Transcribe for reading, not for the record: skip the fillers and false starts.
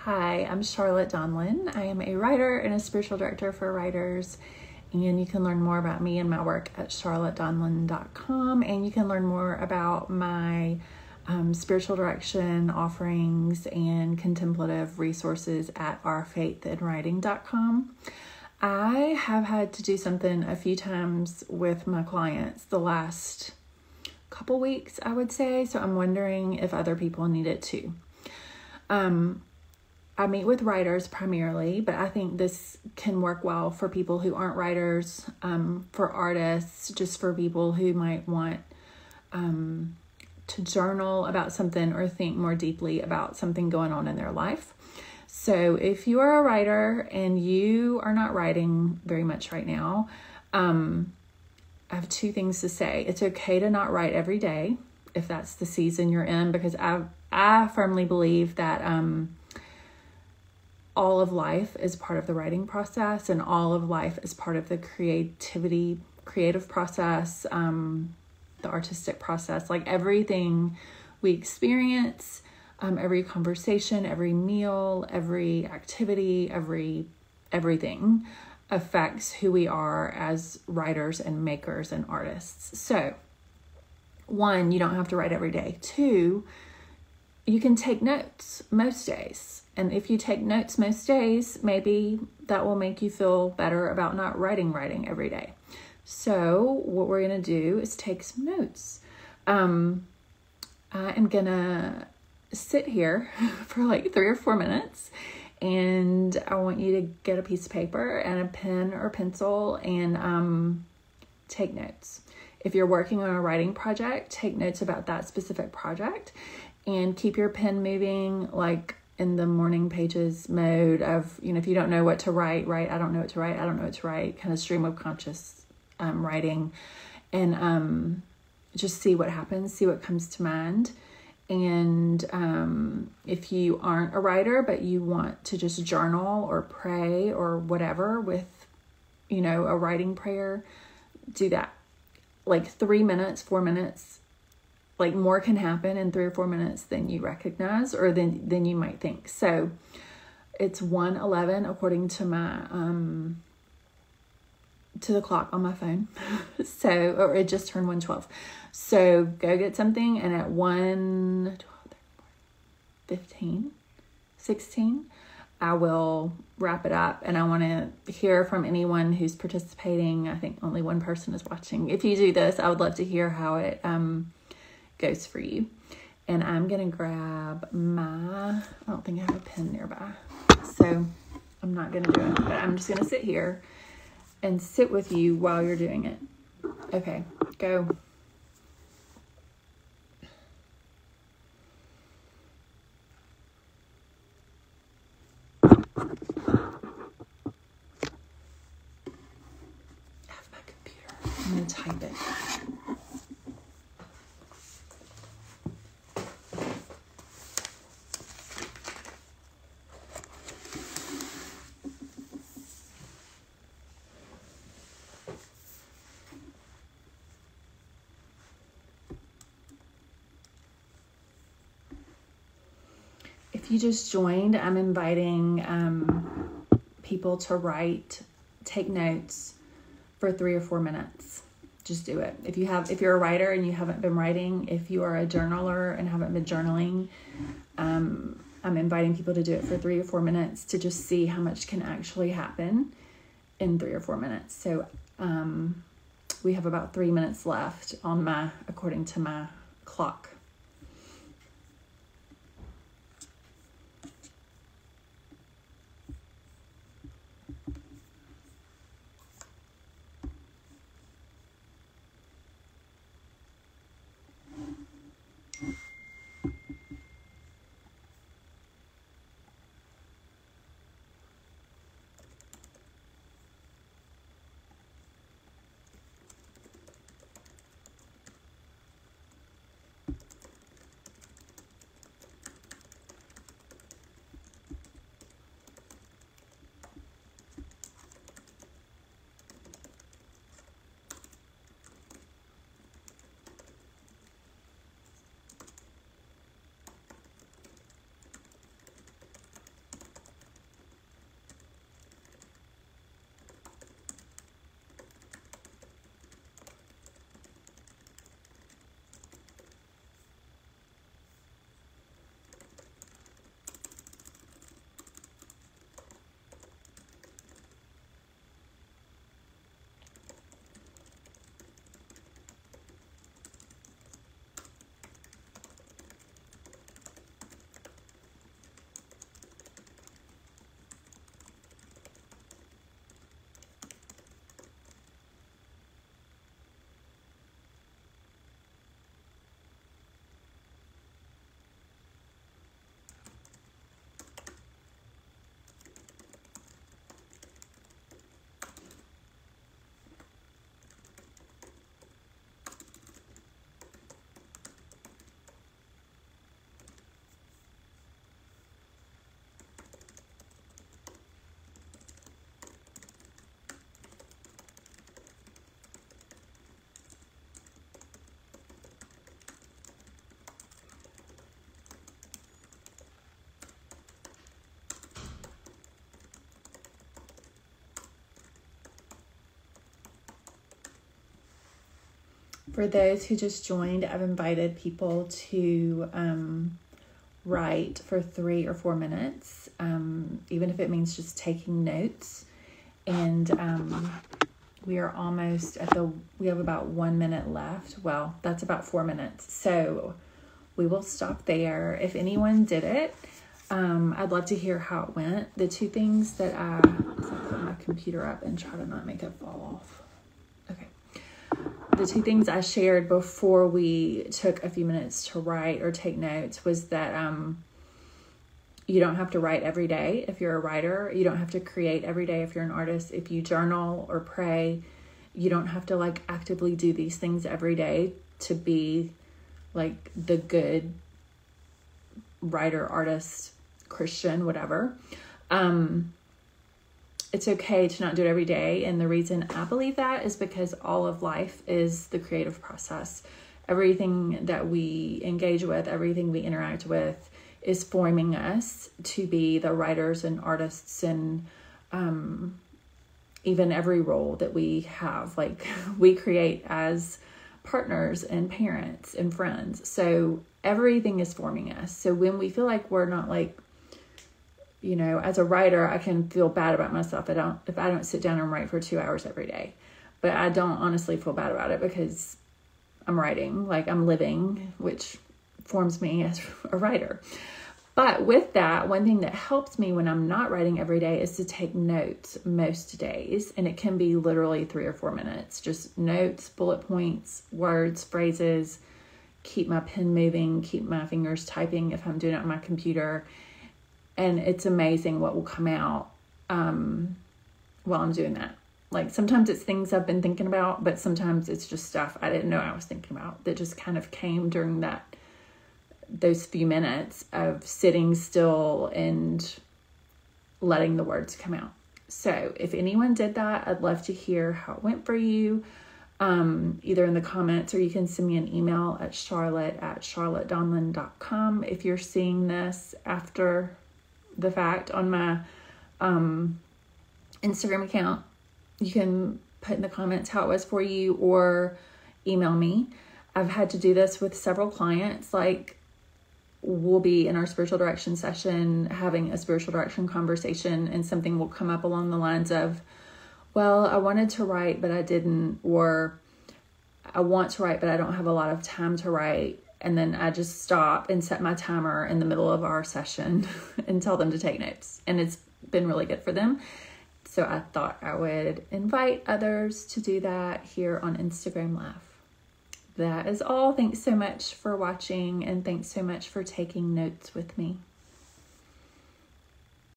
Hi, I'm Charlotte Donlin. I am a writer and a spiritual director for writers, and you can learn more about me and my work at charlottedonlin.com, and you can learn more about my spiritual direction offerings and contemplative resources at ourfaithinwriting.com. I have had to do something a few times with my clients the last couple weeks, I would say, so I'm wondering if other people need it too. I meet with writers primarily, but I think this can work well for people who aren't writers, for artists, just for people who might want to journal about something or think more deeply about something going on in their life. So if you are a writer and you are not writing very much right now, I have two things to say. It's okay to not write every day if that's the season you're in, because I firmly believe that all of life is part of the writing process, and all of life is part of the creative process, the artistic process. Like everything we experience, every conversation, every meal, every activity, everything affects who we are as writers and makers and artists. So, one, you don't have to write every day. Two, you can take notes most days. And if you take notes most days, maybe that will make you feel better about not writing every day. So what we're going to do is take some notes. I am going to sit here for like 3 or 4 minutes, and I want you to get a piece of paper and a pen or pencil and take notes. If you're working on a writing project, take notes about that specific project and keep your pen moving, like in the morning pages mode of, if you don't know what to write, I don't know what to write, kind of stream of conscious writing, and just see what happens, see what comes to mind. And if you aren't a writer, but you want to just journal or pray or whatever with, a writing prayer, do that. Like 3 minutes, 4 minutes, like more can happen in 3 or 4 minutes than you recognize or than you might think. So it's 1:11 according to my to the clock on my phone. Or it just turned 1:12. So go get something, and at 1:15, 16, I will wrap it up, and I want to hear from anyone who's participating. I think only one person is watching. If you do this, I would love to hear how it goes for you. And I'm gonna grab I don't think I have a pen nearby, so I'm not gonna do it, but I'm just gonna sit here and sit with you while you're doing it. Okay, go. I have my computer. I'm gonna type it. If you just joined, I'm inviting people to take notes for 3 or 4 minutes. Just do it. If you're a writer and you haven't been writing, if you are a journaler and haven't been journaling, I'm inviting people to do it for 3 or 4 minutes to just see how much can actually happen in 3 or 4 minutes. So we have about 3 minutes left according to my clock. For those who just joined, I've invited people to write for 3 or 4 minutes, even if it means just taking notes. And we are almost we have about 1 minute left. Well, that's about 4 minutes. So we will stop there. If anyone did it, I'd love to hear how it went. The two things that I'll put my computer up and try to not make it fall off. Okay. The two things I shared before we took a few minutes to write or take notes was that you don't have to write every day if you're a writer. You don't have to create every day if you're an artist. If you journal or pray, you don't have to like actively do these things every day to be like the good writer, artist, Christian, whatever. It's okay to not do it every day. And the reason I believe that is because all of life is the creative process. Everything that we engage with, everything we interact with is forming us to be the writers and artists and even every role that we have. Like we create as partners and parents and friends. So everything is forming us. So when we feel like we're not like, you know, as a writer, I can feel bad about myself. If I don't sit down and write for 2 hours every day, but I don't honestly feel bad about it because I'm writing, like I'm living, which forms me as a writer. But with that, one thing that helps me when I'm not writing every day is to take notes most days. And it can be literally 3 or 4 minutes, just notes, bullet points, words, phrases, keep my pen moving, keep my fingers typing if I'm doing it on my computer. And it's amazing what will come out while I'm doing that. Like sometimes it's things I've been thinking about, but sometimes it's just stuff I didn't know I was thinking about that just kind of came during those few minutes of sitting still and letting the words come out. So if anyone did that, I'd love to hear how it went for you, either in the comments or you can send me an email at charlotte@charlottedonlan.com. If you're seeing this after the fact on my Instagram account, you can put in the comments how it was for you or email me. I've had to do this with several clients. Like we'll be in our spiritual direction session having a spiritual direction conversation and something will come up along the lines of, well, I wanted to write but I didn't, or I want to write but I don't have a lot of time to write. And then I just stop and set my timer in the middle of our session and tell them to take notes. And it's been really good for them. So I thought I would invite others to do that here on Instagram Live. That is all. Thanks so much for watching and thanks so much for taking notes with me.